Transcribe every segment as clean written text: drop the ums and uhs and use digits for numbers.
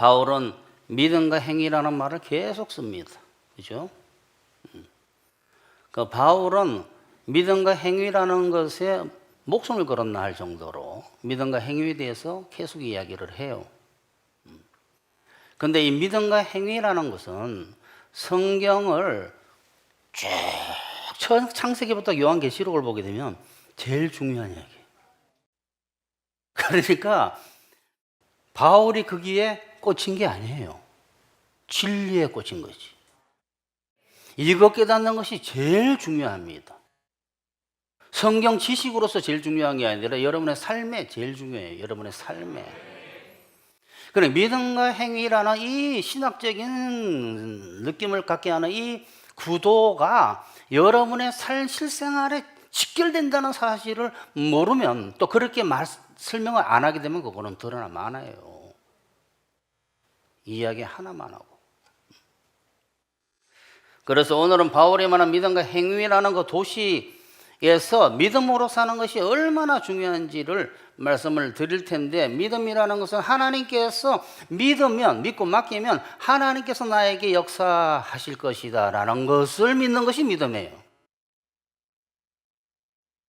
바울은 믿음과 행위라는 말을 계속 씁니다. 그죠? 그 바울은 믿음과 행위라는 것에 목숨을 걸었나 할 정도로 믿음과 행위에 대해서 계속 이야기를 해요. 근데 이 믿음과 행위라는 것은 성경을 쭉 창세기부터 요한계시록을 보게 되면 제일 중요한 이야기예요. 그러니까 바울이 거기에 꽂힌 게 아니에요. 진리에 꽂힌 거지. 이거 깨닫는 것이 제일 중요합니다. 성경 지식으로서 제일 중요한 게 아니라 여러분의 삶에 제일 중요해요. 여러분의 삶에. 그래, 믿음과 행위라는 이 신학적인 느낌을 갖게 하는 이 구도가 여러분의 실생활에 직결된다는 사실을 모르면 또 그렇게 설명을 안 하게 되면 그거는 드러나 많아요. 이야기 하나만 하고. 그래서 오늘은 바울이 말한 믿음과 행위라는 그 도시에서 믿음으로 사는 것이 얼마나 중요한지를 말씀을 드릴 텐데, 믿음이라는 것은 하나님께서 믿으면, 믿고 맡기면 하나님께서 나에게 역사하실 것이다 라는 것을 믿는 것이 믿음이에요.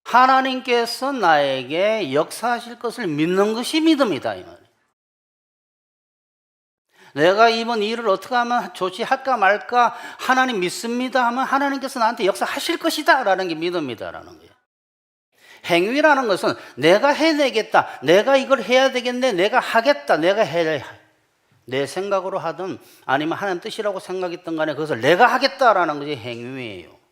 하나님께서 나에게 역사하실 것을 믿는 것이 믿음이다 이 말이에요. 내가 이번 일을 어떻게 하면 좋지, 할까 말까 하나님 믿습니다 하면 하나님께서 나한테 역사하실 것이다 라는 게 믿음이다라는 거예요. 행위라는 것은 내가 해내겠다, 내가 이걸 해야 되겠네, 내가 하겠다, 내가 해야, 내 생각으로 하든 아니면 하나님 뜻이라고 생각했던 간에 그것을 내가 하겠다라는 것이 행위예요.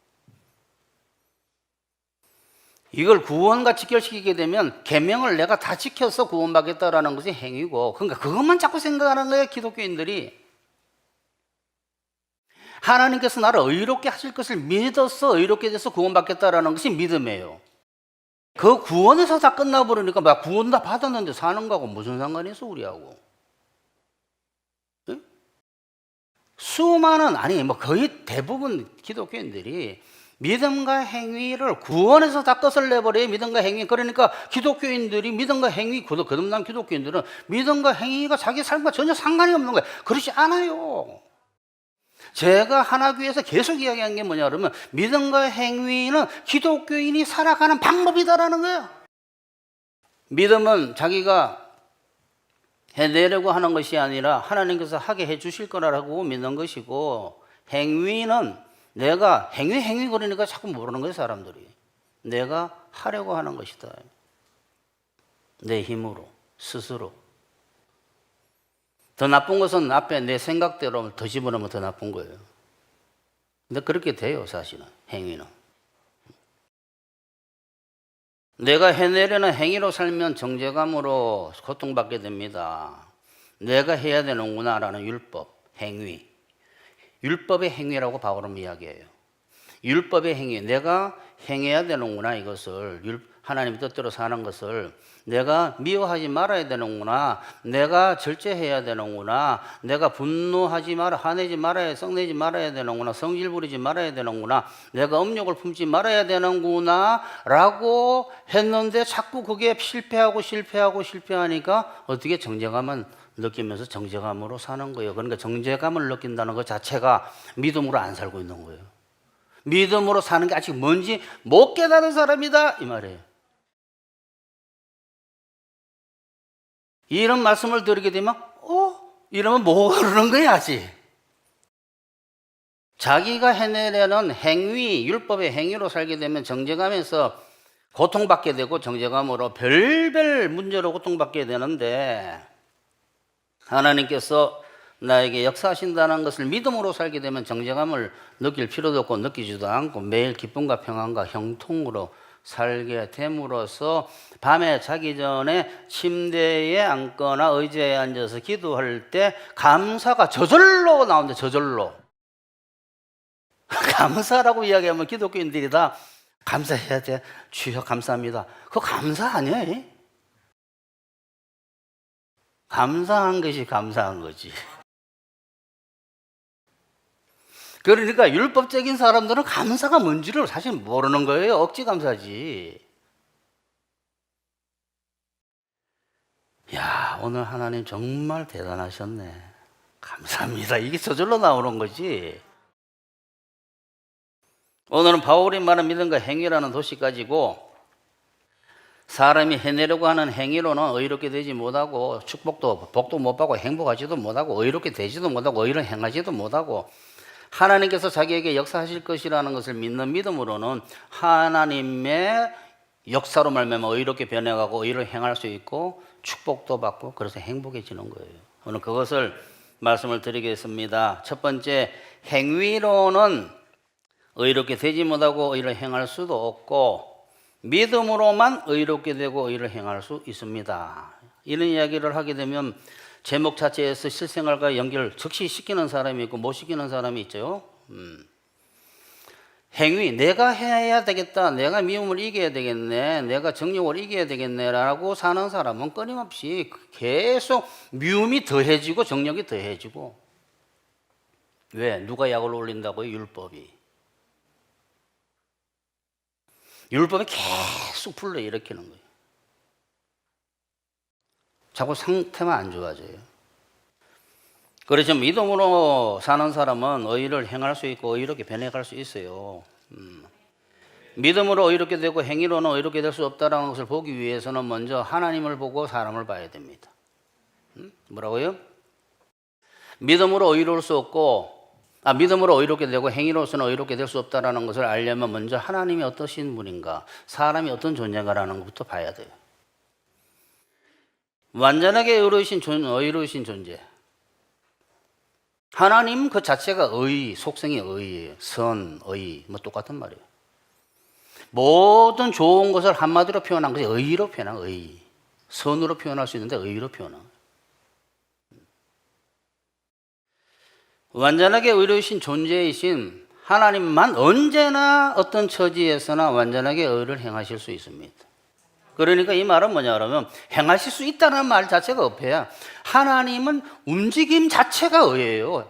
이걸 구원과 직결시키게 되면 계명을 내가 다 지켜서 구원받겠다라는 것이 행위고, 그러니까 그것만 자꾸 생각하는 거예요. 기독교인들이 하나님께서 나를 의롭게 하실 것을 믿어서 의롭게 돼서 구원받겠다라는 것이 믿음이에요. 그 구원에서 다 끝나버리니까 막 구원 다 받았는데 사는 거하고 무슨 상관이 있어 우리하고. 응? 수많은, 아니 뭐 거의 대부분 기독교인들이 믿음과 행위를 구원에서 다 끝을 내버려요. 믿음과 행위. 그러니까 기독교인들이 믿음과 행위, 거듭난 기독교인들은 믿음과 행위가 자기 삶과 전혀 상관이 없는 거예요. 그렇지 않아요. 제가 하나교회에서 계속 이야기한 게 뭐냐 그러면 믿음과 행위는 기독교인이 살아가는 방법이다라는 거예요. 믿음은 자기가 해내려고 하는 것이 아니라 하나님께서 하게 해 주실 거라고 믿는 것이고, 행위는 내가 행위 그러니까 자꾸 모르는 거예요 사람들이. 내가 하려고 하는 것이다. 내 힘으로 스스로. 더 나쁜 것은 앞에 내 생각대로 더 집어넣으면 더 나쁜 거예요. 근데 그렇게 돼요 사실은. 행위는 내가 해내려는 행위로 살면 정죄감으로 고통받게 됩니다. 내가 해야 되는구나 라는 율법, 행위, 율법의 행위라고 바울은 이야기해요. 율법의 행위, 내가 행해야 되는구나, 이것을 하나님 뜻대로 사는 것을 내가 미워하지 말아야 되는구나, 내가 절제해야 되는구나, 내가 분노하지 말아, 화내지 말아야, 썩내지 말아야 되는구나, 성질 부리지 말아야 되는구나, 내가 음욕을 품지 말아야 되는구나 라고 했는데 자꾸 그게 실패하니까 어떻게 정죄감은 느끼면서 정죄감으로 사는 거예요. 그러니까 정죄감을 느낀다는 것 자체가 믿음으로 안 살고 있는 거예요. 믿음으로 사는 게 아직 뭔지 못 깨달은 사람이다 이 말이에요. 이런 말씀을 드리게 되면 이러면 모르는 거야 아직. 자기가 해내려는 행위, 율법의 행위로 살게 되면 정죄감에서 고통받게 되고 정죄감으로 별별 문제로 고통받게 되는데, 하나님께서 나에게 역사하신다는 것을 믿음으로 살게 되면 정죄감을 느낄 필요도 없고 느끼지도 않고 매일 기쁨과 평안과 형통으로 살게 됨으로써 밤에 자기 전에 침대에 앉거나 의자에 앉아서 기도할 때 감사가 저절로 나오는데, 저절로. 감사라고 이야기하면 기독교인들이 다 감사해야 돼. 주여 감사합니다. 그거 감사 아니에요? 감사한 것이 감사한 거지. 그러니까 율법적인 사람들은 감사가 뭔지를 사실 모르는 거예요. 억지 감사지. 야, 오늘 하나님 정말 대단하셨네. 감사합니다. 이게 저절로 나오는 거지. 오늘은 바울이 말한 믿음과 행위라는 도시 가지고 사람이 해내려고 하는 행위로는 의롭게 되지 못하고 축복도 복도 못 받고 행복하지도 못하고 의롭게 되지도 못하고 의를 행하지도 못하고 하나님께서 자기에게 역사하실 것이라는 것을 믿는 믿음으로는 하나님의 역사로 말미암아 의롭게 변해가고 의를 행할 수 있고 축복도 받고 그래서 행복해지는 거예요. 오늘 그것을 말씀을 드리겠습니다. 첫 번째, 행위로는 의롭게 되지 못하고 의를 행할 수도 없고 믿음으로만 의롭게 되고 의를 행할 수 있습니다. 이런 이야기를 하게 되면 제목 자체에서 실생활과 연결 즉시 시키는 사람이 있고 못 시키는 사람이 있죠. 행위, 내가 해야 되겠다, 내가 미움을 이겨야 되겠네, 내가 정욕을 이겨야 되겠네라고 사는 사람은 끊임없이 계속 미움이 더해지고 정욕이 더해지고. 왜? 누가 약을 올린다고요? 율법이. 율법이 계속 불러일으키는 거예요. 자꾸 상태만 안 좋아져요. 그래서 믿음으로 사는 사람은 의를 행할 수 있고 의롭게 변해갈 수 있어요. 믿음으로 의롭게 되고 행위로는 의롭게 될 수 없다는 것을 보기 위해서는 먼저 하나님을 보고 사람을 봐야 됩니다. 뭐라고요? 믿음으로 의로울 수 없고 믿음으로 의롭게 되고 행위로서는 의롭게 될 수 없다는 것을 알려면 먼저 하나님이 어떠신 분인가, 사람이 어떤 존재인가라는 것부터 봐야 돼요. 완전하게 의로우신 존재. 하나님 그 자체가 의, 속성이 의예요. 선, 의, 뭐 똑같은 말이에요. 모든 좋은 것을 한마디로 표현한 것이 의로 표현한 의. 선으로 표현할 수 있는데 의로 표현한. 완전하게 의로우신 존재이신 하나님만 언제나 어떤 처지에서나 완전하게 의를 행하실 수 있습니다. 그러니까 이 말은 뭐냐 그러면 행하실 수 있다는 말 자체가 어폐야. 하나님은 움직임 자체가 의예요.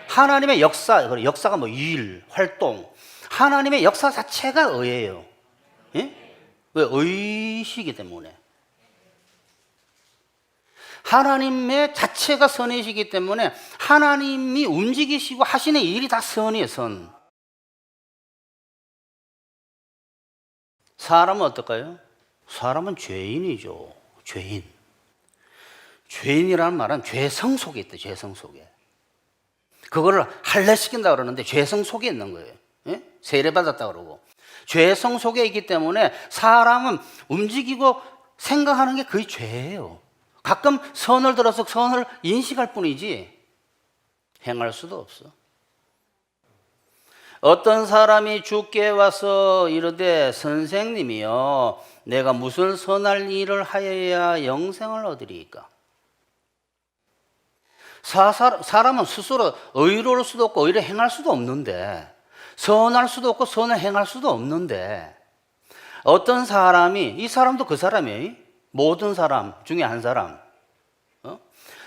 하나님의 역사가 뭐 일, 활동, 하나님의 역사 자체가 의예요. 예? 왜? 의시기 때문에. 하나님의 자체가 선이시기 때문에 하나님이 움직이시고 하시는 일이 다 선이에요. 선. 사람은 어떨까요? 사람은 죄인이죠. 죄인. 죄인이라는 말은 죄성 속에 있대. 죄성 속에. 그거를 할례시킨다 그러는데 죄성 속에 있는 거예요. 예? 세례받았다 그러고. 죄성 속에 있기 때문에 사람은 움직이고 생각하는 게 거의 죄예요. 가끔 선을 들어서 선을 인식할 뿐이지 행할 수도 없어. 어떤 사람이 주께 와서 이르되 선생님이여 내가 무슨 선할 일을 하여야 영생을 얻으리이까? 사람은 스스로 의로울 수도 없고 의를 행할 수도 없는데 선할 수도 없고 선을 행할 수도 없는데 어떤 사람이 이 사람도 그 사람이에요. 모든 사람 중에 한 사람.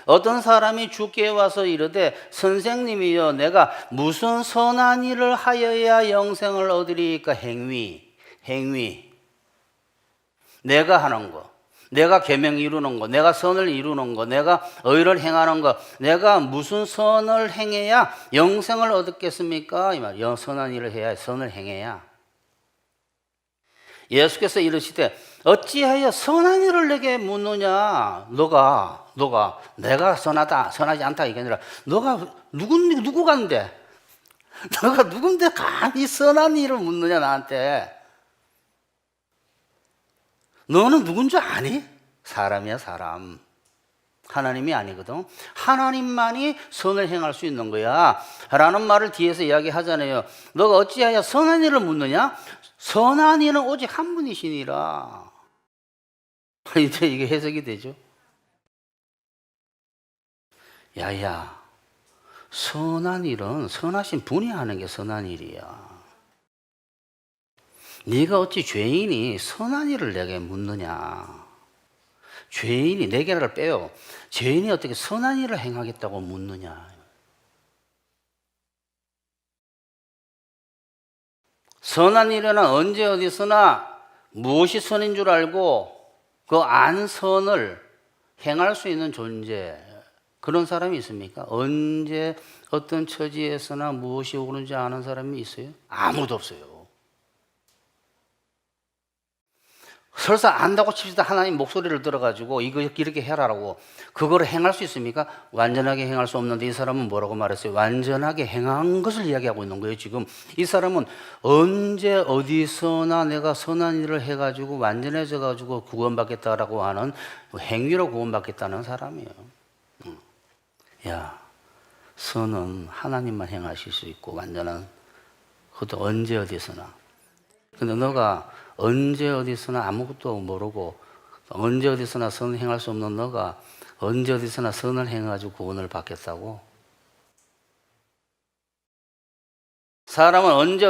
어떤 사람이 주께 와서 이르되 선생님이여 내가 무슨 선한 일을 하여야 영생을 얻으리까? 행위. 내가 하는 거, 내가 계명 이루는 거, 내가 선을 이루는 거, 내가 의를 행하는 거, 내가 무슨 선을 행해야 영생을 얻겠습니까? 이 말. 선한 일을 해야, 선을 행해야. 예수께서 이르시되 어찌하여 선한 일을 내게 묻느냐? 너가 내가 선하지 않다 이게 아니라 너가 누구간데? 너가 누군데 감히 선한 일을 묻느냐 나한테? 너는 누군 줄 아니? 사람이야 사람. 하나님이 아니거든. 하나님만이 선을 행할 수 있는 거야 라는 말을 뒤에서 이야기하잖아요. 너가 어찌하여 선한 일을 묻느냐? 선한 이는 오직 한 분이시니라. 이제 이게 해석이 되죠. 야야, 선한 일은 선하신 분이 하는 게 선한 일이야. 네가 어찌 죄인이 선한 일을 내게 묻느냐? 죄인이 내 개를 빼요. 죄인이 어떻게 선한 일을 행하겠다고 묻느냐? 선한 일에는 언제 어디서나 무엇이 선인 줄 알고 그 안 선을 행할 수 있는 존재. 그런 사람이 있습니까? 언제 어떤 처지에서나 무엇이 오는지 아는 사람이 있어요? 아무도 없어요. 설사 안다고 칩시다. 하나님 목소리를 들어가지고 이거 이렇게 해라라고 그거를 행할 수 있습니까? 완전하게 행할 수 없는데 이 사람은 뭐라고 말했어요? 완전하게 행한 것을 이야기하고 있는 거예요. 지금 이 사람은 언제 어디서나 내가 선한 일을 해가지고 완전해져 가지고 구원받겠다라고 하는 행위로 구원받겠다는 사람이에요. 야, 선은 하나님만 행하실 수 있고 완전한 그것도 언제 어디서나. 근데 너가 언제 어디서나 아무것도 모르고 언제 어디서나 선을 행할 수 없는 너가 언제 어디서나 선을 행해가지고 구원을 받겠다고? 사람은 언제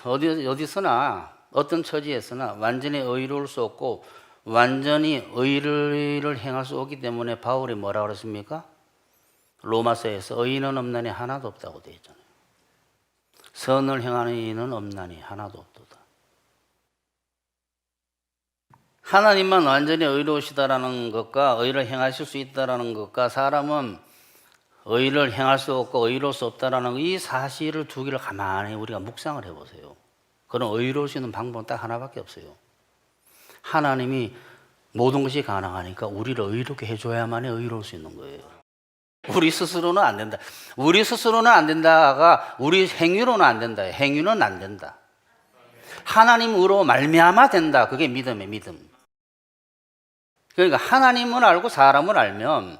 어디서나 어떤 처지에서나 완전히 의로울 수 없고 완전히 의를 행할 수 없기 때문에 바울이 뭐라 그랬습니까? 로마서에서 의인은 없나니 하나도 없다고 되어 있잖아요. 선을 행하는 이는 없나니 하나도 없도다. 하나님만 완전히 의로우시다라는 것과 의를 행하실 수 있다라는 것과 사람은 의를 행할 수 없고 의로울 수 없다라는 이 사실을 두 개를 가만히 우리가 묵상을 해보세요. 그런 의로우시는 방법은 딱 하나밖에 없어요. 하나님이 모든 것이 가능하니까 우리를 의롭게 해줘야만이 의로울 수 있는 거예요. 우리 스스로는 안 된다. 우리 스스로는 안 된다가 우리 행위로는 안 된다. 행위는 안 된다. 하나님으로 말미암아 된다. 그게 믿음의 믿음. 그러니까 하나님을 알고 사람을 알면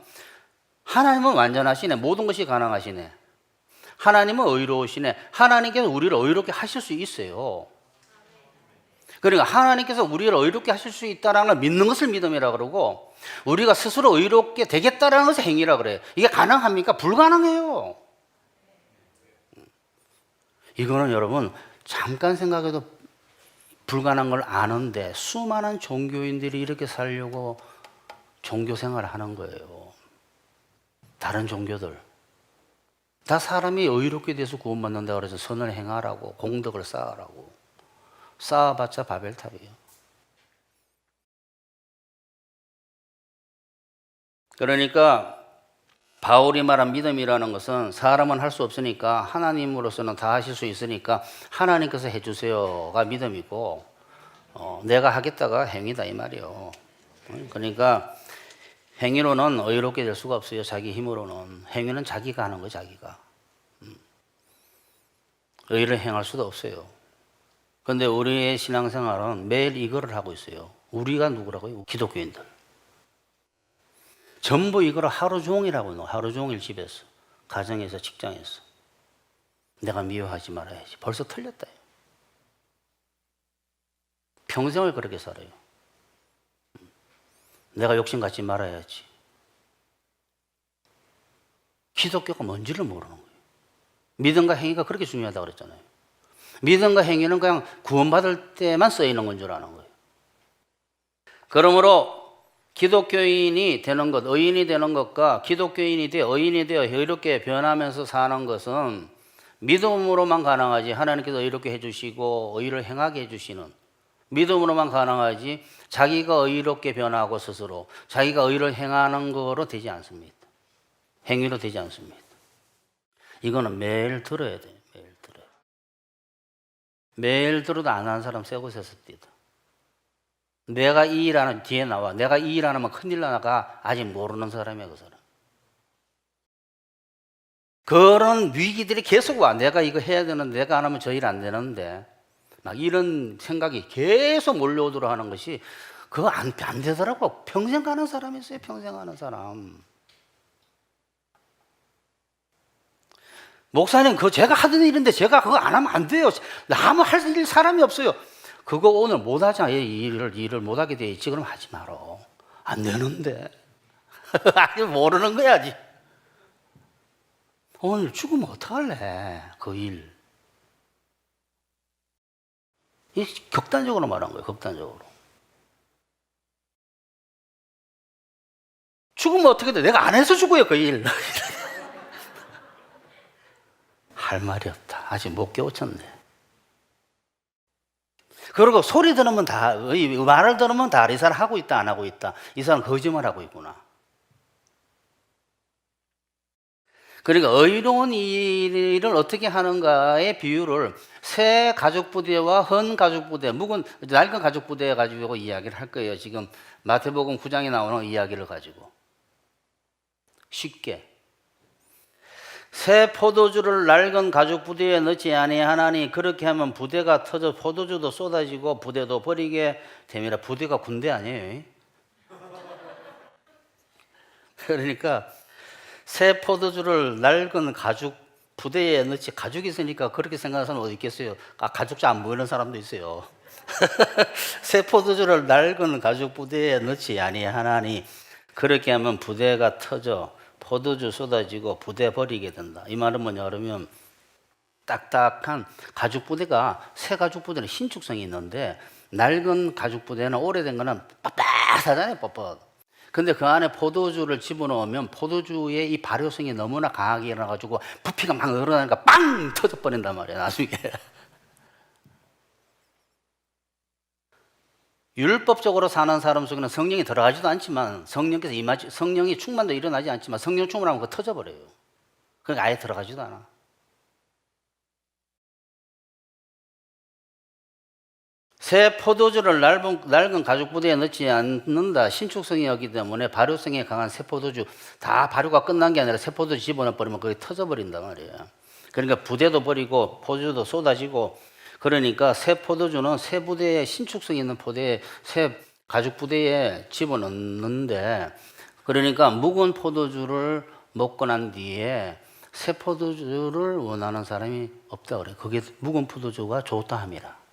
하나님은 완전하시네. 모든 것이 가능하시네. 하나님은 의로우시네. 하나님께서 우리를 의롭게 하실 수 있어요. 그러니까 하나님께서 우리를 의롭게 하실 수 있다는 걸 믿는 것을 믿음이라 그러고 우리가 스스로 의롭게 되겠다라는 것을 행위라 그래요. 이게 가능합니까? 불가능해요. 이거는 여러분 잠깐 생각해도 불가능한 걸 아는데 수많은 종교인들이 이렇게 살려고 종교 생활을 하는 거예요. 다른 종교들 다 사람이 의롭게 돼서 구원받는다고 해서 선을 행하라고 공덕을 쌓으라고 쌓아봤자 바벨탑이에요. 그러니까 바울이 말한 믿음이라는 것은 사람은 할 수 없으니까 하나님으로서는 다 하실 수 있으니까 하나님께서 해주세요가 믿음이고 내가 하겠다가 행위다 이 말이에요. 그러니까 행위로는 의롭게 될 수가 없어요. 자기 힘으로는. 행위는 자기가 하는 거예요. 자기가. 의를 행할 수도 없어요. 그런데 우리의 신앙생활은 매일 이거를 하고 있어요. 우리가 누구라고요? 기독교인들. 전부 이거를 하루 종일 하고 있는 거예요. 하루 종일 집에서, 가정에서, 직장에서. 내가 미워하지 말아야지. 벌써 틀렸다. 평생을 그렇게 살아요. 내가 욕심 갖지 말아야지. 기독교가 뭔지를 모르는 거예요. 믿음과 행위가 그렇게 중요하다고 그랬잖아요. 믿음과 행위는 그냥 구원받을 때만 쓰이는 건 줄 아는 거예요. 그러므로 기독교인이 되는 것, 의인이 되는 것과 기독교인이 되어 의인이 되어 의롭게 변하면서 사는 것은 믿음으로만 가능하지 하나님께서 의롭게 해주시고 의를 행하게 해주시는 믿음으로만 가능하지 자기가 의롭게 변하고 스스로 자기가 의를 행하는 거로 되지 않습니다. 행위로 되지 않습니다. 이거는 매일 들어야 돼요. 매일 들어요. 매일 들어도 안 하는 사람 새 곳에서 뛰다. 내가 이 일 하는 뒤에 나와. 내가 이 일 안 하면 큰일 나가 아직 모르는 사람이야 그 사람. 그런 위기들이 계속 와. 내가 이거 해야 되는데 내가 안 하면 저 일 안 되는데 막 이런 생각이 계속 몰려오도록 하는 것이 그거 안 되더라고. 평생 가는 사람이 있어요. 평생 가는 사람. 목사님 그거 제가 하던 일인데 제가 그거 안 하면 안 돼요. 하면 할 일 사람이 없어요. 그거 오늘 못하잖아. 이 일을 못하게 돼 있지. 그럼 하지 말어. 안 되는데. 아직 모르는 거야 아직. 오늘 죽으면 어떡할래 그 일. 이 극단적으로 말한 거예요. 극단적으로. 죽으면 어떻게 돼. 내가 안 해서 죽어요 그 일. 할 말이 없다. 아직 못 깨우쳤네. 그리고 소리 들으면 다, 말을 들으면 다 이 사람 하고 있다, 안 하고 있다. 이 사람 거짓말 하고 있구나. 그러니까 의로운 일을 어떻게 하는가의 비유를 새 가족부대와 헌 가족부대, 낡은 가족부대 가지고 이야기를 할 거예요. 지금 마태복음 9장에 나오는 이야기를 가지고 쉽게. 새 포도주를 낡은 가죽 부대에 넣지 아니하나니 그렇게 하면 부대가 터져 포도주도 쏟아지고 부대도 버리게 됩니다. 부대가 군대 아니에요. 그러니까 새 포도주를 낡은 가죽 부대에 넣지, 가죽이 있으니까 그렇게 생각하는 사람 어디 있겠어요? 가죽자 안 보이는 사람도 있어요. 새 포도주를 낡은 가죽 부대에 넣지 아니하나니 그렇게 하면 부대가 터져 포도주 쏟아지고 부대 버리게 된다. 이 말은 뭐냐 그러면 딱딱한 가죽 부대가, 새 가죽 부대는 신축성이 있는데 낡은 가죽 부대는 오래된 거는 빳빳하잖아요. 뻣뻣. 근데 그 안에 포도주를 집어넣으면 포도주의 이 발효성이 너무나 강하게 일어나가지고 부피가 막 늘어나니까 빵 터져버린단 말이에요. 나중에. 율법적으로 사는 사람 속에는 성령이 들어가지도 않지만 성령이 충만도 일어나지 않지만 성령 충만하면 그거 터져버려요. 그러니까 아예 들어가지도 않아. 새 포도주를 낡은 가죽 부대에 넣지 않는다. 신축성이었기 때문에 발효성이 강한 새 포도주, 다 발효가 끝난 게 아니라 새 포도주 집어넣어버리면 그게 터져버린단 말이에요. 그러니까 부대도 버리고 포도주도 쏟아지고, 그러니까 새 포도주는 새 부대에, 신축성 있는 부대에, 새 가죽 부대에 집어넣는데, 그러니까 묵은 포도주를 먹고 난 뒤에 새 포도주를 원하는 사람이 없다 그래요. 그게 묵은 포도주가 좋다 함이라.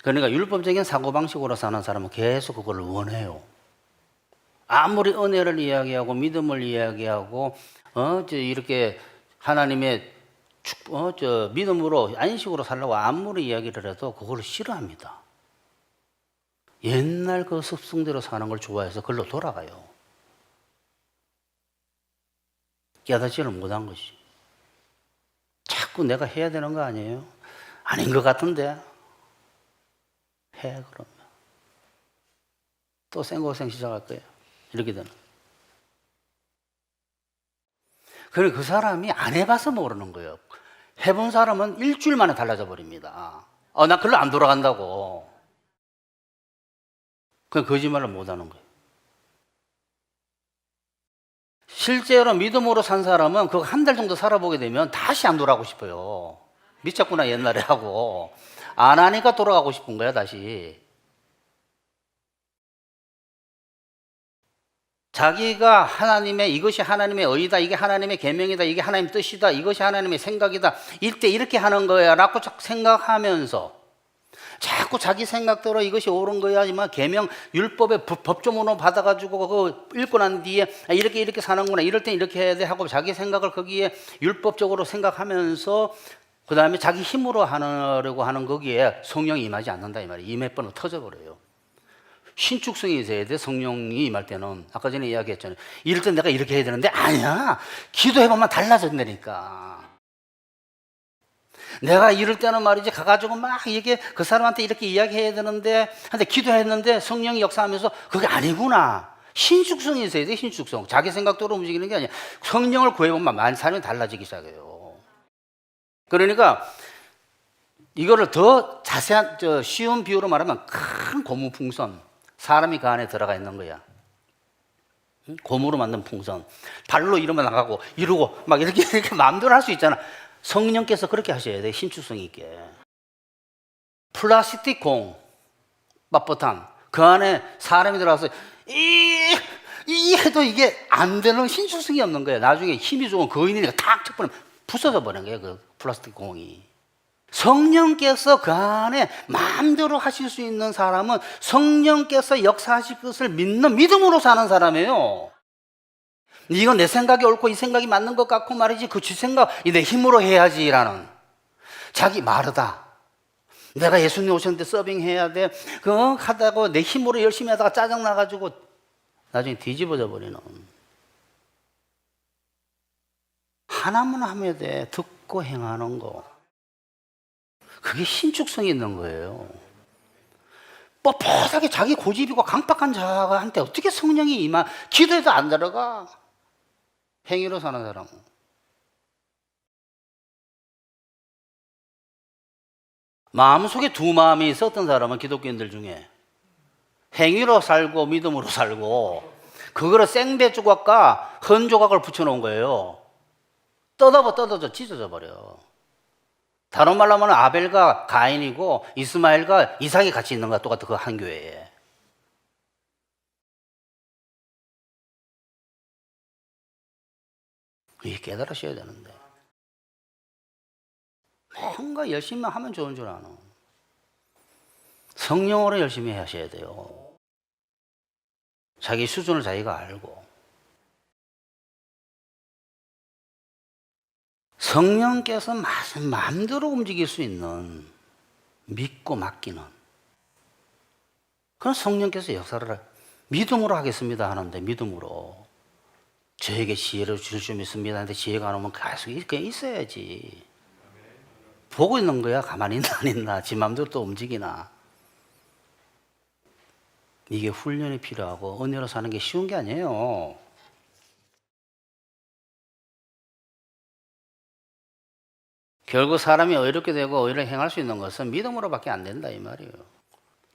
그러니까 율법적인 사고방식으로 사는 사람은 계속 그걸 원해요. 아무리 은혜를 이야기하고 믿음을 이야기하고 이렇게 하나님의 믿음으로 안식으로 살라고 아무리 이야기를 해도 그걸 싫어합니다. 옛날 그 습성대로 사는 걸 좋아해서 그걸로 돌아가요. 깨닫지를 못한 것이. 자꾸 내가 해야 되는 거 아니에요? 아닌 것 같은데 해. 그러면 또 생고생 시작할 거예요. 이렇게 되는. 그리고 그 사람이 안 해봐서 모르는 거예요. 해본 사람은 일주일 만에 달라져 버립니다. 나 그걸로 안 돌아간다고. 그냥 거짓말을 못 하는 거예요. 실제로 믿음으로 산 사람은 그거 한 달 정도 살아보게 되면 다시 안 돌아가고 싶어요. 미쳤구나 옛날에 하고. 안 하니까 돌아가고 싶은 거야 다시. 자기가 이것이 하나님의 의다, 이게 하나님의 계명이다, 이게 하나님의 뜻이다, 이것이 하나님의 생각이다, 이때 이렇게 하는 거야 라고 생각하면서 자꾸 자기 생각대로 이것이 옳은 거야 하지만 계명, 율법의 법조문을 받아가지고 그거 읽고 난 뒤에 이렇게 사는구나, 이럴 땐 이렇게 해야 돼 하고 자기 생각을 거기에 율법적으로 생각하면서 그 다음에 자기 힘으로 하려고 하는 거기에 성령이 임하지 않는다 이 말이에요. 임해버리면 터져버려요. 신축성이 있어야 돼. 성령이 임할 때는. 아까 전에 이야기했잖아요. 이럴 땐 내가 이렇게 해야 되는데 아니야. 기도해보면 달라진다니까. 내가 이럴 때는 말이지 가가지고 막 그 사람한테 이렇게 이야기해야 되는데 근데 기도했는데 성령이 역사하면서 그게 아니구나. 신축성이 있어야 돼. 신축성. 자기 생각대로 움직이는 게 아니야. 성령을 구해보면 사람이 달라지기 시작해요. 그러니까 이거를 더 자세한 쉬운 비유로 말하면 큰 고무 풍선, 사람이 그 안에 들어가 있는 거야. 고무로 만든 풍선, 발로 이러면 나가고 이러고 막 이렇게 마음대로 할 수 있잖아. 성령께서 그렇게 하셔야 돼. 신축성 있게. 플라스틱 공 빳빳한 그 안에 사람이 들어가서 이 해도 이게 안 되는, 신축성이 없는 거야. 나중에 힘이 좋은 거인이니까 탁 쳐버리면 부서져 버리는 거예요. 그 플라스틱 공이. 성령께서 그 안에 마음대로 하실 수 있는 사람은 성령께서 역사하실 것을 믿는 믿음으로 사는 사람이에요. 이건 내 생각이 옳고 이 생각이 맞는 것 같고 말이지 그 지 생각 내 힘으로 해야지라는, 자기 마르다. 내가 예수님 오셨는데 서빙해야 돼. 그거 하다가 내 힘으로 열심히 하다가 짜증나가지고 나중에 뒤집어져 버리는. 하나만 하면 돼. 듣고 행하는 거. 그게 신축성이 있는 거예요. 뻣뻣하게 자기 고집이고 강박한 자한테 어떻게 성령이 기도해도 안 들어가. 행위로 사는 사람은. 마음속에 두 마음이 있었던 사람은 기독교인들 중에 행위로 살고 믿음으로 살고 그거를 생배 조각과 헌 조각을 붙여놓은 거예요. 뜯어져 찢어져 버려. 다른 말로 하면 아벨과 가인이고 이스마엘과 이삭이 같이 있는 것과 똑같아. 그 한 교회에. 이게 깨달으셔야 되는데 뭔가 열심히 하면 좋은 줄 아는 성령으로 열심히 하셔야 돼요. 자기 수준을 자기가 알고 성령께서 마음대로 움직일 수 있는 믿고 맡기는 그런 성령께서 역사를 믿음으로 하겠습니다 하는데 믿음으로 저에게 지혜를 주실 줄 믿습니다 하는데 지혜가 안 오면 계속 이렇게 있어야지. 보고 있는 거야. 가만히 있나 안 있나 지 마음대로 또 움직이나. 이게 훈련이 필요하고 은혜로 사는 게 쉬운 게 아니에요. 결국 사람이 의롭게 되고 의를 행할 수 있는 것은 믿음으로밖에 안 된다 이 말이에요.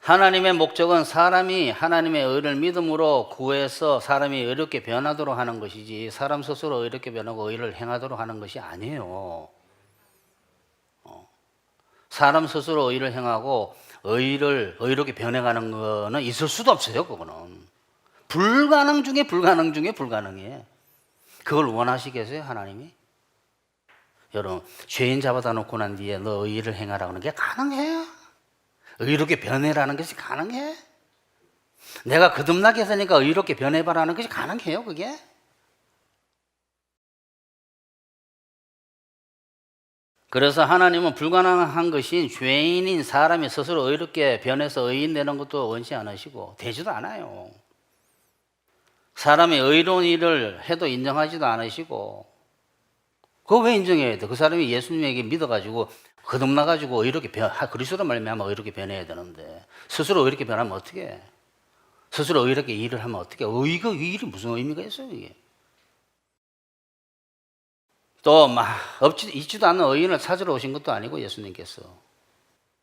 하나님의 목적은 사람이 하나님의 의를 믿음으로 구해서 사람이 의롭게 변하도록 하는 것이지 사람 스스로 의롭게 변하고 의를 행하도록 하는 것이 아니에요. 사람 스스로 의를 행하고 의롭게 변해가는 거는 있을 수도 없어요. 그거는 불가능 중에 불가능 중에 불가능해. 그걸 원하시겠어요 하나님이? 여러분 죄인 잡아다 놓고 난 뒤에 너 의를 행하라고 하는 게 가능해? 의롭게 변해라는 것이 가능해? 내가 거듭나게 했으니까 의롭게 변해봐라는 것이 가능해요 그게? 그래서 하나님은 불가능한 것인 죄인인 사람이 스스로 의롭게 변해서 의인 되는 것도 원치 않으시고 되지도 않아요. 사람이 의로운 일을 해도 인정하지도 않으시고 그거 왜 인정해야 돼? 그 사람이 예수님에게 믿어가지고 거듭나가지고 의롭게 그리스도로 말미암아 의롭게 변해야 되는데 스스로 의롭게 변하면 어떻게 해? 스스로 의롭게 일을 하면 어떻게 해? 이 일이 무슨 의미가 있어요 이게? 또 있지도 않는 의인을 찾으러 오신 것도 아니고 예수님께서.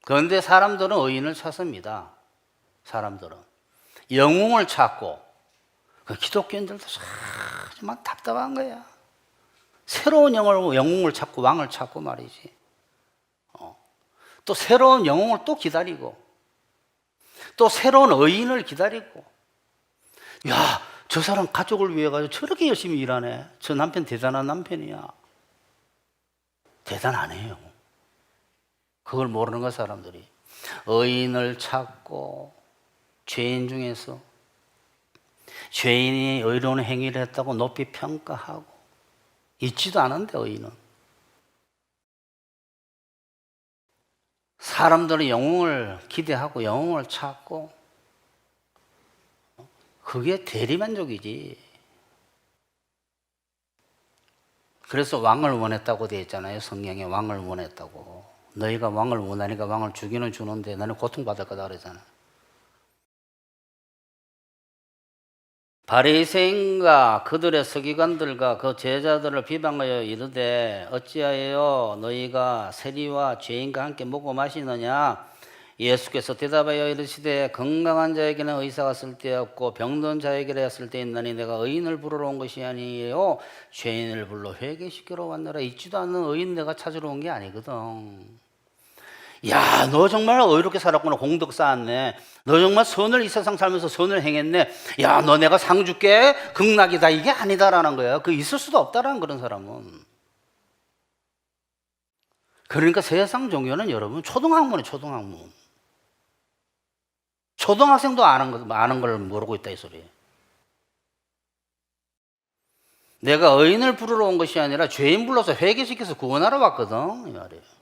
그런데 사람들은 의인을 찾습니다. 사람들은 영웅을 찾고 그 기독교인들도 정말 답답한 거야. 새로운 영웅을 찾고 왕을 찾고 말이지. 또 새로운 영웅을 또 기다리고 또 새로운 의인을 기다리고 야, 저 사람 가족을 위해 가지고 저렇게 열심히 일하네. 저 남편 대단한 남편이야. 대단하네요. 그걸 모르는 거 사람들이. 의인을 찾고 죄인 중에서 죄인이 의로운 행위를 했다고 높이 평가하고 있지도 않은데 의인은. 사람들은 영웅을 기대하고 영웅을 찾고 그게 대리만족이지. 그래서 왕을 원했다고 되어 있잖아요. 성경에 왕을 원했다고. 너희가 왕을 원하니까 왕을 주기는 주는데 너는 고통받을 거다 그러잖아. 바리새인과 그들의 서기관들과 그 제자들을 비방하여 이르되 어찌하여 너희가 세리와 죄인과 함께 먹고 마시느냐? 예수께서 대답하여 이르시되 건강한 자에게는 의사가 쓸데없고 병든 자에게라 쓸데있나니 내가 의인을 부르러 온 것이 아니에요 죄인을 불러 회개시키러 왔노라. 있지도 않는 의인 내가 찾으러 온 게 아니거든. 야, 너 정말 의롭게 살았구나. 공덕 쌓았네. 너 정말 선을 이 세상 살면서 선을 행했네. 야, 너 내가 상 줄게. 극락이다. 이게 아니다라는 거야. 그 있을 수도 없다라는 그런 사람은. 그러니까 세상 종교는 여러분 초등학문이에요. 초등학문. 초등학생도 아는 걸 모르고 있다 이 소리예요. 내가 의인을 부르러 온 것이 아니라 죄인 불러서 회개시켜서 구원하러 왔거든 이 말이에요.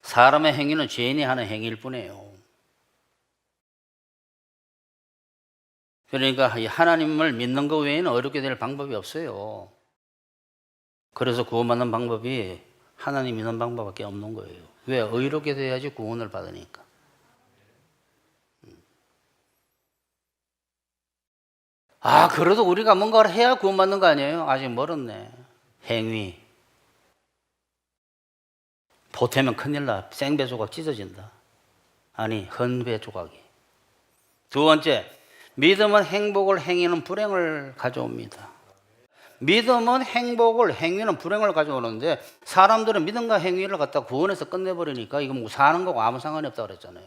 사람의 행위는 죄인이 하는 행위일 뿐이에요. 그러니까 하나님을 믿는 것 외에는 어렵게 될 방법이 없어요. 그래서 구원받는 방법이 하나님 믿는 방법밖에 없는 거예요. 왜? 의롭게 돼야지 구원을 받으니까. 아, 그래도 우리가 뭔가를 해야 구원받는 거 아니에요? 아직 멀었네. 행위. 보태면 큰일 나. 생배 조각 찢어진다. 아니, 헌배 조각이. 두 번째, 믿음은 행복을, 행위는 불행을 가져옵니다. 믿음은 행복을, 행위는 불행을 가져오는데 사람들은 믿음과 행위를 갖다 구원해서 끝내버리니까 이거 뭐 사는 거고 아무 상관이 없다고 그랬잖아요.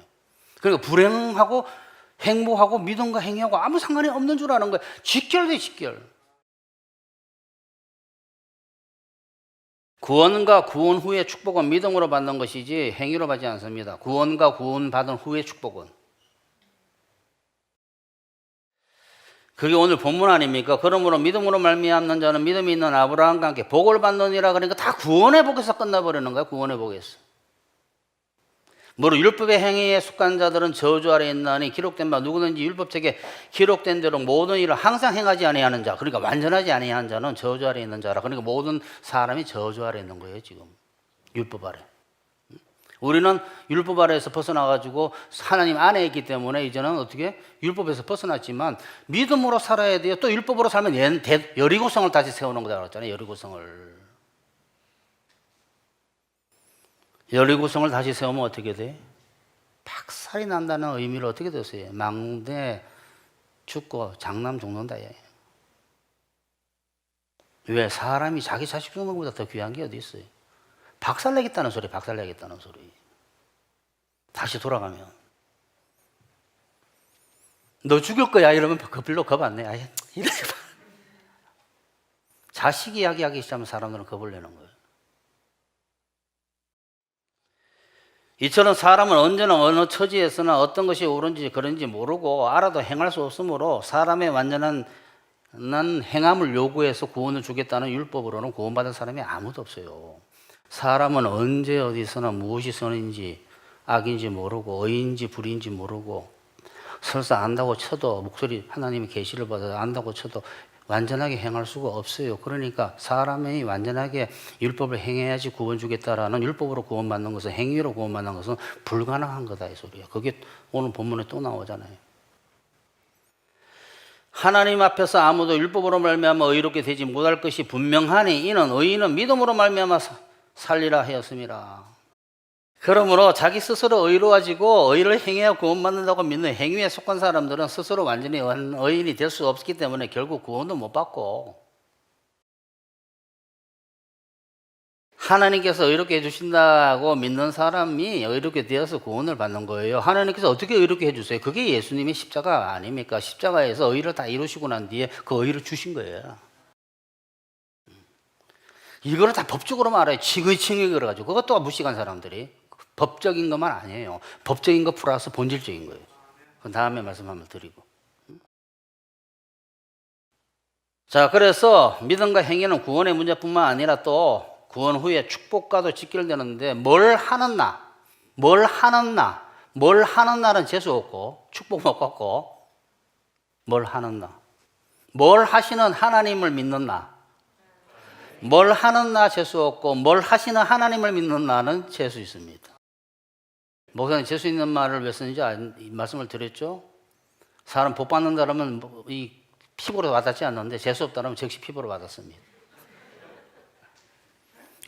그러니까 불행하고 행복하고 믿음과 행위하고 아무 상관이 없는 줄 아는 거예요. 직결돼, 직결. 구원과 구원 후의 축복은 믿음으로 받는 것이지 행위로 받지 않습니다. 구원과 구원 받은 후의 축복은. 그게 오늘 본문 아닙니까? 그러므로 믿음으로 말미암는 자는 믿음이 있는 아브라함과 함께 복을 받느니라. 그러니까 다 구원의 복에서 끝나버리는 거야. 구원의 복에서. 뭐로 율법의 행위에 속한 자들은 저주 아래 있나니 기록된 바 누구든지 율법책에 기록된 대로 모든 일을 항상 행하지 아니하는 자, 그러니까 완전하지 아니한 자는 저주 아래 있는 자라. 그러니까 모든 사람이 저주 아래 있는 거예요. 지금 율법 아래. 우리는 율법 아래에서 벗어나가지고 하나님 안에 있기 때문에 이제는 어떻게 율법에서 벗어났지만 믿음으로 살아야 돼요. 또 율법으로 살면 여리고성을 다시 세우는 거다 그랬잖아요. 여리고성을 다시 세우면 어떻게 돼? 박살이 난다는 의미를 어떻게 됐어요? 망대 죽고 장남 죽는다. 왜? 사람이 자기 자식 죽는 것보다 더 귀한 게 어디 있어요? 박살내겠다는 소리, 박살내겠다는 소리. 다시 돌아가면 너 죽일 거야 이러면 그 별로 겁 안 내. 아예 이렇게 자식 이야기하기 시작하면 사람들은 겁을 내는 거예요. 이처럼 사람은 언제나 어느 처지에서나 어떤 것이 옳은지 그런지 모르고 알아도 행할 수 없으므로 사람의 완전한 행함을 요구해서 구원을 주겠다는 율법으로는 구원받은 사람이 아무도 없어요. 사람은 언제 어디서나 무엇이 선인지 악인지 모르고 의인지 불인지 모르고 설사 안다고 쳐도 목소리 하나님의 계시를 받아 안다고 쳐도 완전하게 행할 수가 없어요. 그러니까 사람이 완전하게 율법을 행해야지 구원 주겠다라는 율법으로 구원받는 것은 행위로 구원받는 것은 불가능한 거다 이 소리야. 그게 오늘 본문에 또 나오잖아요. 하나님 앞에서 아무도 율법으로 말미암아 의롭게 되지 못할 것이 분명하니 이는 의인은 믿음으로 말미암아 살리라 하였습니다. 그러므로 자기 스스로 의로워지고 의를 행해야 구원받는다고 믿는 행위에 속한 사람들은 스스로 완전히 의인이 될 수 없기 때문에 결국 구원도 못 받고 하나님께서 의롭게 해주신다고 믿는 사람이 의롭게 되어서 구원을 받는 거예요. 하나님께서 어떻게 의롭게 해주세요? 그게 예수님의 십자가 아닙니까? 십자가에서 의를 다 이루시고 난 뒤에 그 의를 주신 거예요. 이거를 다 법적으로 말해요. 칭의칭의 그래가지고 그것도 무식한 사람들이. 법적인 것만 아니에요. 법적인 거 플러스 본질적인 거예요. 그 다음에 말씀 한번 드리고. 자, 그래서 믿음과 행위는 구원의 문제뿐만 아니라 또 구원 후에 축복과도 직결되는데 뭘 하는 날은 재수 없고 축복 못 받고 뭘 하는 나. 뭘 하시는 하나님을 믿는 나. 뭘 하는 나 재수 없고 뭘 하시는 하나님을 믿는 나는 재수 있습니다. 목사님 재수 있는 말을 왜 쓰는지 말씀을 드렸죠. 사람 복 받는다면 이 피부로 와닿지 않는데 재수 없다면 즉시 피부로 와닿습니다.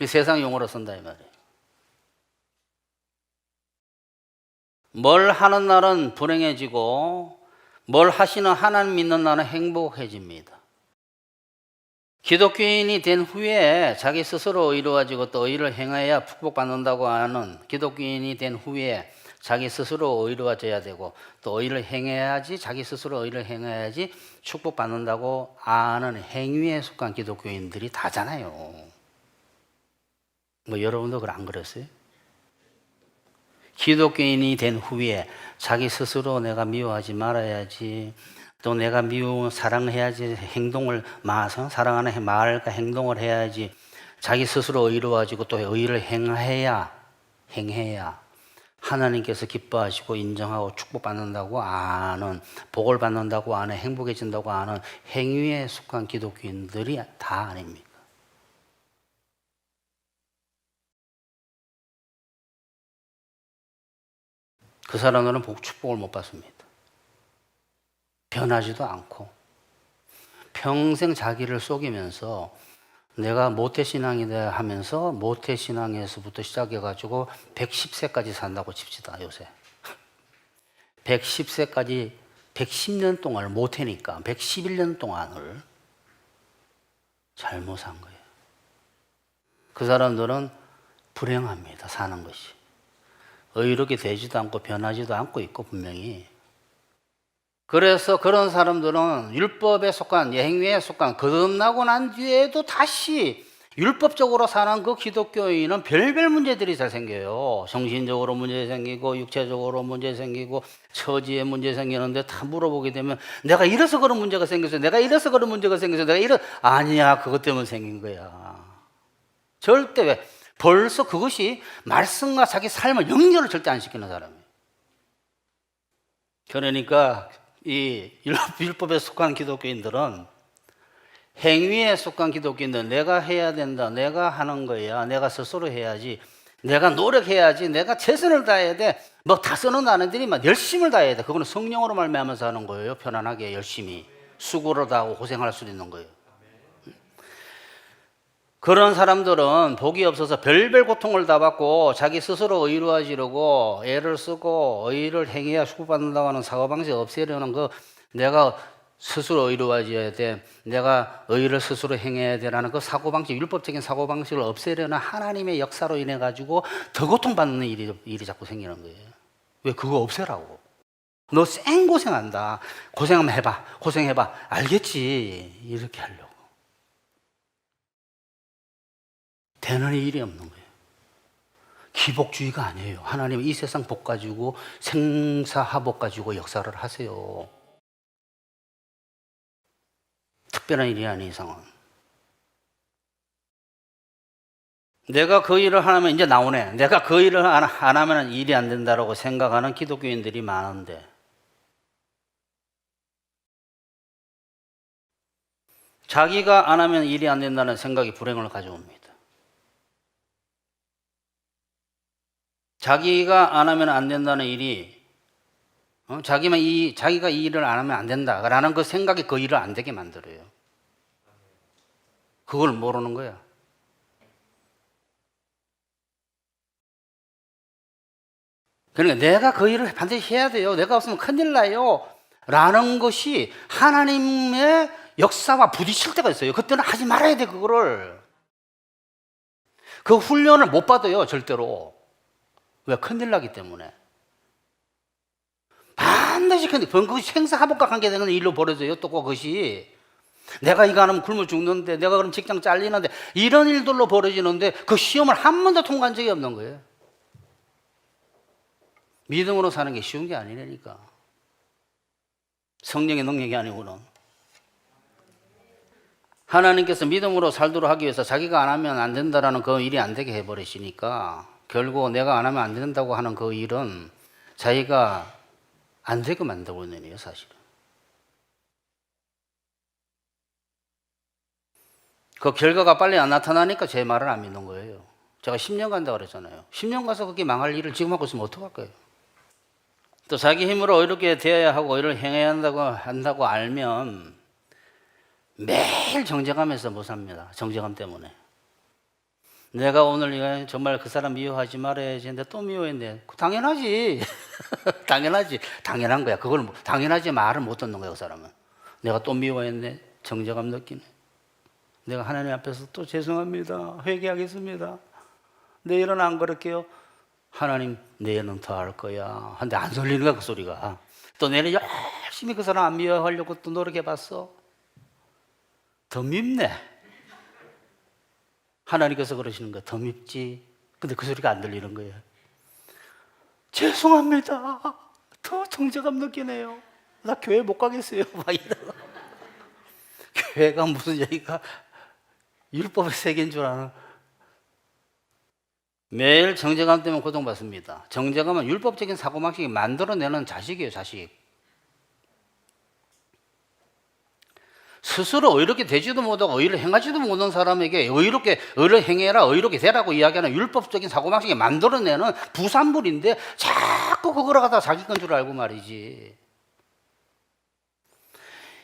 세상 용어로 쓴다 이 말이에요. 뭘 하는 날은 불행해지고 뭘 하시는 하나님 믿는 날은 행복해집니다. 기독교인이 된 후에 자기 스스로 의로워지고 또 의를 행해야 축복받는다고 하는 기독교인이 된 후에 자기 스스로 의로워져야 되고 또 의를 행해야지 자기 스스로 의를 행해야지 축복받는다고 아는 행위에 속한 기독교인들이 다잖아요. 뭐 여러분도 안 그랬어요? 기독교인이 된 후에 자기 스스로 내가 미워하지 말아야지 또 내가 사랑해야지 행동을 사랑하는 말과 행동을 해야지 자기 스스로 의로워지고 또 의를 행해야 하나님께서 기뻐하시고 인정하고 축복받는다고 아는 복을 받는다고 아는 행복해진다고 아는 행위에 속한 기독교인들이 다 아닙니까? 그 사람들은 축복을 못 받습니다. 변하지도 않고 평생 자기를 속이면서 내가 모태신앙이다 하면서 모태신앙에서부터 시작해가지고 110세까지 산다고 칩시다. 요새 110세까지 110년 동안을 모태니까 111년 동안을 잘못 산 거예요. 그 사람들은 불행합니다. 사는 것이 의롭게 되지도 않고 변하지도 않고 있고 분명히. 그래서 그런 사람들은 율법에 속한 행위에 속한 거듭나고 난 뒤에도 다시 율법적으로 사는 그 기독교인은 별별 문제들이 잘 생겨요. 정신적으로 문제 생기고 육체적으로 문제 생기고 처지에 문제 생기는데 다 물어보게 되면 내가 이래서 그런 문제가 생겼어요. 내가 이래서 그런 문제가 생겼어요. 내가 이래 아니야. 그것 때문에 생긴 거야. 절대 왜? 벌써 그것이 말씀과 자기 삶을 연결을 절대 안 시키는 사람이에요. 그러니까 이 율법에 속한 기독교인들은 행위에 속한 기독교인들은 내가 해야 된다, 내가 하는 거야, 내가 스스로 해야지, 내가 노력해야지, 내가 최선을 다해야 돼. 뭐 다서는 아는들이만 열심을 다해야 돼. 그거는 성령으로 말미암아서 하는 거예요. 편안하게 열심히 수고를 다하고 고생할 수 있는 거예요. 그런 사람들은 복이 없어서 별별 고통을 다 받고 자기 스스로 의로워지려고 애를 쓰고 의를 행해야 축복받는다고 하는 사고방식 없애려는 그 내가 스스로 의로워져야 돼, 내가 의를 스스로 행해야 되라는 그 사고방식, 율법적인 사고방식을 없애려는 하나님의 역사로 인해 가지고 더 고통받는 일이 자꾸 생기는 거예요. 왜? 그거 없애라고. 너 생고생한다. 고생 한번 해봐. 고생해봐. 알겠지. 이렇게 하려고. 되는 일이 없는 거예요. 기복주의가 아니에요. 하나님 이 세상 복 가지고 생사화복 가지고 역사를 하세요. 특별한 일이 아닌 이상은. 내가 그 일을 하면 이제 나오네. 내가 그 일을 안 하면 일이 안 된다고 생각하는 기독교인들이 많은데 자기가 안 하면 일이 안 된다는 생각이 불행을 가져옵니다. 자기가 안 하면 안 된다는 일이 자기가 이 일을 안 하면 안 된다라는 그 생각이 그 일을 안 되게 만들어요. 그걸 모르는 거야. 그러니까 내가 그 일을 반드시 해야 돼요. 내가 없으면 큰일 나요. 라는 것이 하나님의 역사와 부딪힐 때가 있어요. 그때는 하지 말아야 돼, 그거를. 그 훈련을 못 받아요, 절대로. 왜? 큰일 나기 때문에. 반드시 그것이 생사화복과 관계되는 일로 벌어져요. 또 그것이 내가 이거 안 하면 굶어 죽는데, 내가 그럼 직장 잘리는데, 이런 일들로 벌어지는데 그 시험을 한 번도 통과한 적이 없는 거예요. 믿음으로 사는 게 쉬운 게 아니라니까. 성령의 능력이 아니고는. 하나님께서 믿음으로 살도록 하기 위해서 자기가 안 하면 안 된다라는 그 일이 안 되게 해버리시니까 결국 내가 안 하면 안 된다고 하는 그 일은 자기가 안 되게 만들고 있는 거예요, 사실은. 그 결과가 빨리 안 나타나니까 제 말을 안 믿는 거예요. 제가 10년 간다고 그랬잖아요. 10년 가서 그게 망할 일을 지금 하고 있으면 어떡할 거예요? 또 자기 힘으로 의롭게 되어야 하고 의를 행해야 한다고 알면 매일 정죄감에서 못 삽니다. 정죄감 때문에. 내가 오늘 정말 그 사람 미워하지 말아야지 했는데 또 미워했네. 당연하지. 당연하지. 당연한 거야. 그걸 당연하지 말을 못 듣는 거야, 그 사람은. 내가 또 미워했네. 정죄감 느끼네. 내가 하나님 앞에서 또 죄송합니다. 회개하겠습니다. 내일은 안 그럴게요. 하나님 내일은 더 할 거야. 근데 안 설리는 거야, 그 소리가. 또 내일은 열심히 그 사람 안 미워하려고 또 노력해봤어. 더 밉네. 하나님께서 그러시는 거야. 더 밉지. 근데 그 소리가 안 들리는 거예요. 죄송합니다. 더 정죄감 느끼네요. 나 교회 못 가겠어요. 막 이러고. 교회가 무슨 얘기가 율법의 세계인 줄 아나. 매일 정죄감 때문에 고통받습니다. 정죄감은 율법적인 사고방식이 만들어내는 자식이에요, 자식. 스스로 의롭게 되지도 못하고 의를 행하지도 못하는 사람에게 의를 행해라, 의롭게 되라고 이야기하는 율법적인 사고방식이 만들어내는 부산물인데 자꾸 그거를 갖다 자기 건 줄 알고 말이지.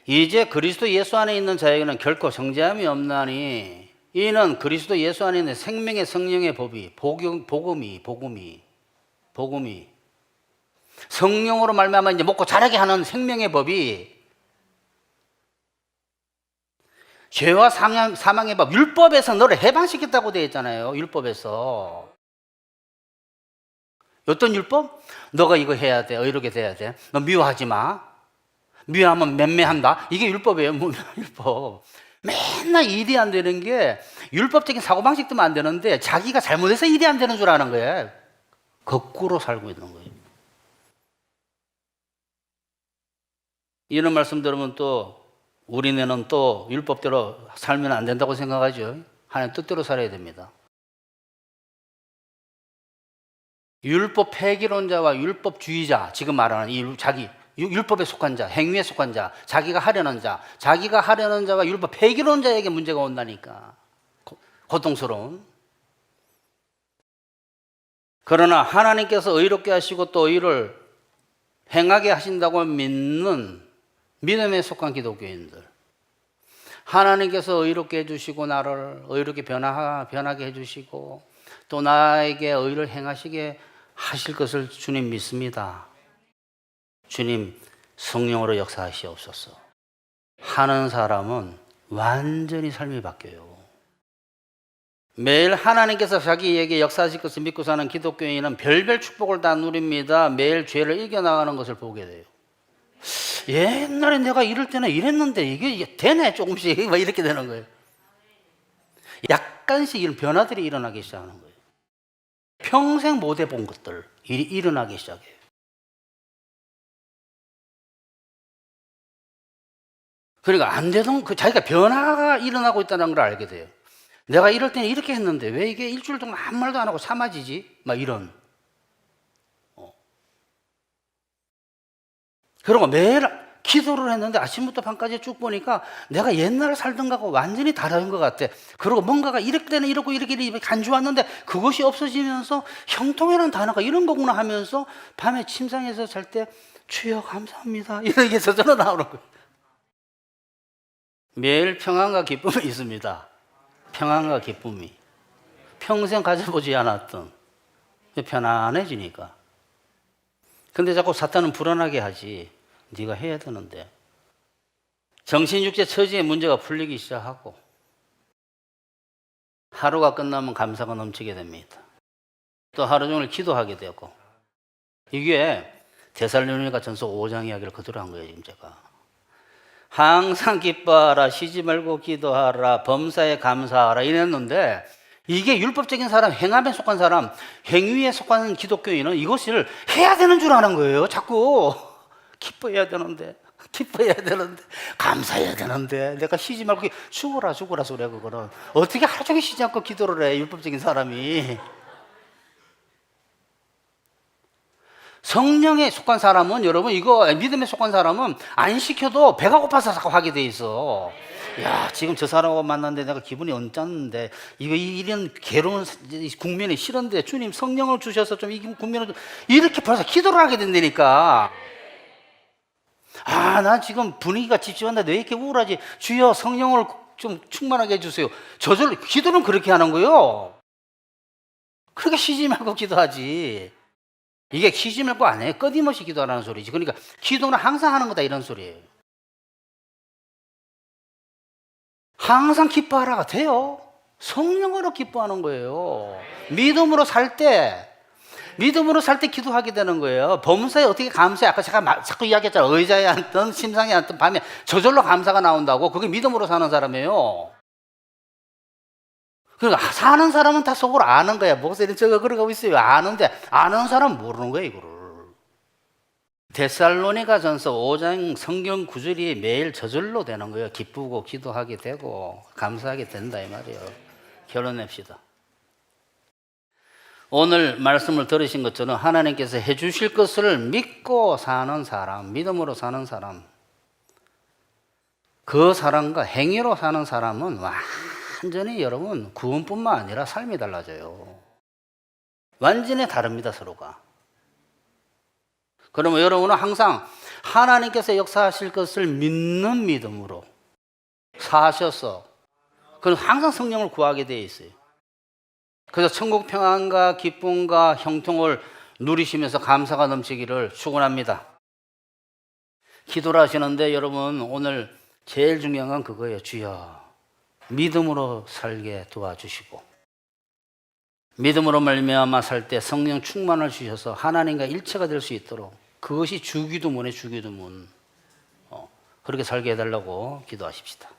이제 그리스도 예수 안에 있는 자에게는 결코 정죄함이 없나니 이는 그리스도 예수 안에 있는 생명의 성령의 법이 복음이 성령으로 말미암아 이제 먹고 자라게 하는 생명의 법이 죄와 사망의 법, 율법에서 너를 해방시켰다고 되어 있잖아요. 율법에서. 어떤 율법? 너가 이거 해야 돼. 의롭게 돼야 돼. 너 미워하지 마. 미워하면 맴매한다. 이게 율법이에요. 율법. 맨날 일이 안 되는 게 율법적인 사고방식 때문에 안 되는데 자기가 잘못해서 일이 안 되는 줄 아는 거예요. 거꾸로 살고 있는 거예요. 이런 말씀 들으면 또 우리네는 또 율법대로 살면 안 된다고 생각하죠. 하나님 뜻대로 살아야 됩니다. 율법 폐기론자와 율법주의자, 지금 말하는 이 자기 율법에 속한 자, 행위에 속한 자, 자기가 하려는 자와 율법 폐기론자에게 문제가 온다니까. 고통스러운. 그러나 하나님께서 의롭게 하시고 또 의를 행하게 하신다고 믿는 믿음에 속한 기독교인들, 하나님께서 의롭게 해주시고 나를 의롭게 변하게 해주시고 또 나에게 의를 행하시게 하실 것을 주님 믿습니다. 주님 성령으로 역사하시옵소서 하는 사람은 완전히 삶이 바뀌어요. 매일 하나님께서 자기에게 역사하실 것을 믿고 사는 기독교인은 별별 축복을 다 누립니다. 매일 죄를 이겨나가는 것을 보게 돼요. 옛날에 내가 이럴 때는 이랬는데 이게 되네 조금씩 막 이렇게 되는 거예요. 약간씩 이런 변화들이 일어나기 시작하는 거예요. 평생 못 해본 것들 일어나기 시작해요. 그러니까 안 되던 자기가 변화가 일어나고 있다는 걸 알게 돼요. 내가 이럴 때는 이렇게 했는데 왜 이게 일주일 동안 아무 말도 안 하고 참아지지? 막 이런. 그리고 매일 기도를 했는데 아침부터 밤까지 쭉 보니까 내가 옛날에 살던 거하고 완전히 다른 것 같아. 그리고 뭔가가 이럴 때는 이렇고 이렇게 간주왔는데 그것이 없어지면서 형통이라는 단어가 이런 거구나 하면서 밤에 침상에서 잘 때 주여 감사합니다 이렇게 저절로 나오는 거예요. 매일 평안과 기쁨이 있습니다. 평안과 기쁨이 평생 가져보지 않았던 편안해지니까. 근데 자꾸 사탄은 불안하게 하지. 네가 해야 되는데. 정신육체 처지의 문제가 풀리기 시작하고 하루가 끝나면 감사가 넘치게 됩니다. 또 하루 종일 기도하게 되고. 이게 데살로니가 전서 5장 이야기를 그대로 한 거예요. 지금 제가 항상 기뻐하라, 쉬지 말고 기도하라, 범사에 감사하라 이랬는데 이게 율법적인 사람, 행함에 속한 사람, 행위에 속한 기독교인은 이것을 해야 되는 줄 아는 거예요. 자꾸 기뻐해야 되는데 감사해야 되는데 내가 쉬지 말고 죽어라 소리야. 그거는 어떻게 하루 종일 쉬지 않고 기도를 해, 율법적인 사람이. 성령에 속한 사람은, 여러분, 이거 믿음에 속한 사람은 안 시켜도 배가 고파서 자꾸 하게 돼 있어. 야, 지금 저 사람하고 만났는데 내가 기분이 언짢은데 이런 괴로운 국면이 싫은데 주님 성령을 주셔서 좀 이 국면을 좀 이렇게 벌써 기도를 하게 된다니까. 아, 나 지금 분위기가 찝찝한데 왜 이렇게 우울하지? 주여 성령을 좀 충만하게 해주세요. 저절로 기도는 그렇게 하는 거요. 그렇게 쉬지 말고 기도하지. 이게 쉬지 말고 안 해. 끊임없이 기도하라는 소리지. 그러니까 기도는 항상 하는 거다 이런 소리예요. 항상 기뻐하라가 돼요. 성령으로 기뻐하는 거예요. 믿음으로 살 때 기도하게 되는 거예요. 범사에 어떻게 감사해? 아까 제가 자꾸 이야기했잖아요. 의자에 앉든 심상에 앉든 밤에 저절로 감사가 나온다고. 그게 믿음으로 사는 사람이에요. 그러니까 사는 사람은 다 속으로 아는 거야. 목사님 저거 그러고 있어요. 아는데 아는 사람은 모르는 거야 이거를. 데살로니가 전서 5장 성경 구절이 매일 저절로 되는 거예요. 기쁘고 기도하게 되고 감사하게 된다 이 말이에요. 결론냅시다. 오늘 말씀을 들으신 것처럼 하나님께서 해주실 것을 믿고 사는 사람, 믿음으로 사는 사람, 그 사람과 행위로 사는 사람은 완전히 여러분 구원뿐만 아니라 삶이 달라져요. 완전히 다릅니다 서로가. 그러면 여러분은 항상 하나님께서 역사하실 것을 믿는 믿음으로 사셔서 그럼 항상 성령을 구하게 되어 있어요. 그래서 천국 평안과 기쁨과 형통을 누리시면서 감사가 넘치기를 축원합니다. 기도를 하시는데 여러분 오늘 제일 중요한 건 그거예요. 주여 믿음으로 살게 도와주시고 믿음으로 말미암아 살 때 성령 충만을 주셔서 하나님과 일체가 될 수 있도록 그것이 주기도문의 주기도문. 그렇게 살게 해달라고 기도하십시다.